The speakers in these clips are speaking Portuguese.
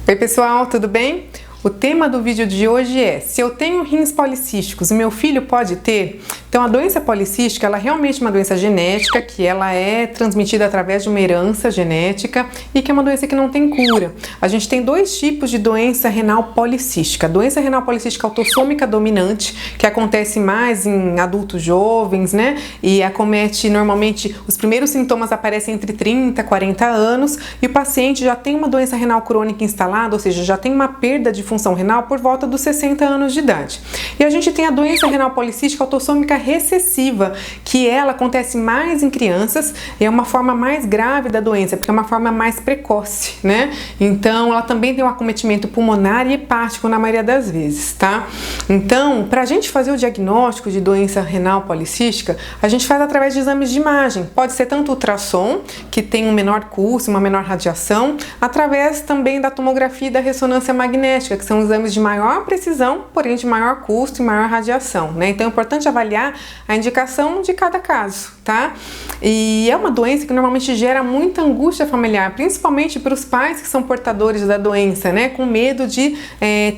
Oi pessoal, tudo bem? O tema do vídeo de hoje é: se eu tenho rins policísticos, o meu filho pode ter? Então a doença policística, ela é realmente uma doença genética, que ela é transmitida através de uma herança genética e que é uma doença que não tem cura. A gente tem dois tipos de doença renal policística. A doença renal policística autossômica dominante, que acontece mais em adultos jovens, né? E acomete normalmente, os primeiros sintomas aparecem entre 30 e 40 anos e o paciente já tem uma doença renal crônica instalada, ou seja, já tem uma perda de função renal por volta dos 60 anos de idade. E a gente tem a doença renal policística autossômica recessiva, que ela acontece mais em crianças e é uma forma mais grave da doença, porque é uma forma mais precoce, né? Então, ela também tem um acometimento pulmonar e hepático na maioria das vezes, tá? Então, para a gente fazer o diagnóstico de doença renal policística, a gente faz através de exames de imagem. Pode ser tanto ultrassom, que tem um menor custo, uma menor radiação, através também da tomografia e da ressonância magnética, que são exames de maior precisão, porém de maior custo e maior radiação, né? Então é importante avaliar a indicação de cada caso, tá? E é uma doença que normalmente gera muita angústia familiar, principalmente para os pais que são portadores da doença, né? Com medo de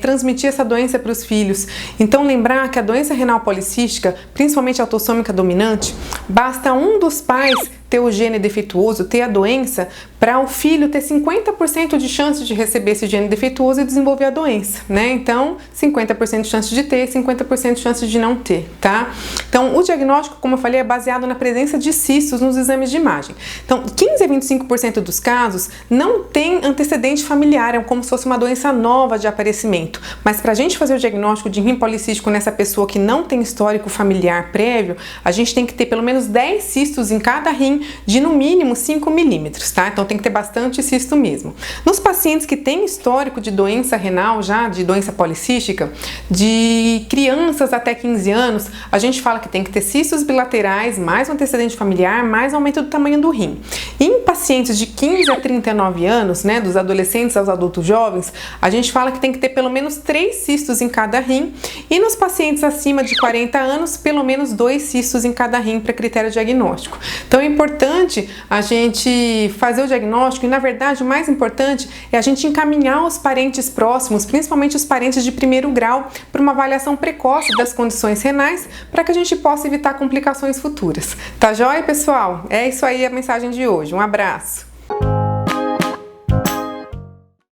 transmitir essa doença para os filhos. Então lembrar que a doença renal policística, principalmente autossômica dominante, basta um dos pais ter o gene defeituoso, ter a doença, para o filho ter 50% de chance de receber esse gene defeituoso e desenvolver a doença, né? Então, 50% de chance de ter, 50% de chance de não ter, tá? Então, o diagnóstico, como eu falei, é baseado na presença de cistos nos exames de imagem. Então, 15 a 25% dos casos não tem antecedente familiar, é como se fosse uma doença nova de aparecimento. Mas para a gente fazer o diagnóstico de rim policístico nessa pessoa que não tem histórico familiar prévio, a gente tem que ter pelo menos 10 cistos em cada rim, de no mínimo 5 milímetros, tá? Então tem que ter bastante cisto mesmo. Nos pacientes que têm histórico de doença renal já, de doença policística, de crianças até 15 anos, a gente fala que tem que ter cistos bilaterais, mais um antecedente familiar, mais aumento do tamanho do rim. E em pacientes de 15 a 39 anos, né, dos adolescentes aos adultos jovens, a gente fala que tem que ter pelo menos 3 cistos em cada rim, e nos pacientes acima de 40 anos, pelo menos 2 cistos em cada rim para critério diagnóstico. Então é importante a gente fazer o diagnóstico e, na verdade, o mais importante é a gente encaminhar os parentes próximos, principalmente os parentes de primeiro grau, para uma avaliação precoce das condições renais, para que a gente possa evitar complicações futuras. Tá joia, pessoal? É isso aí a mensagem de hoje. Um abraço!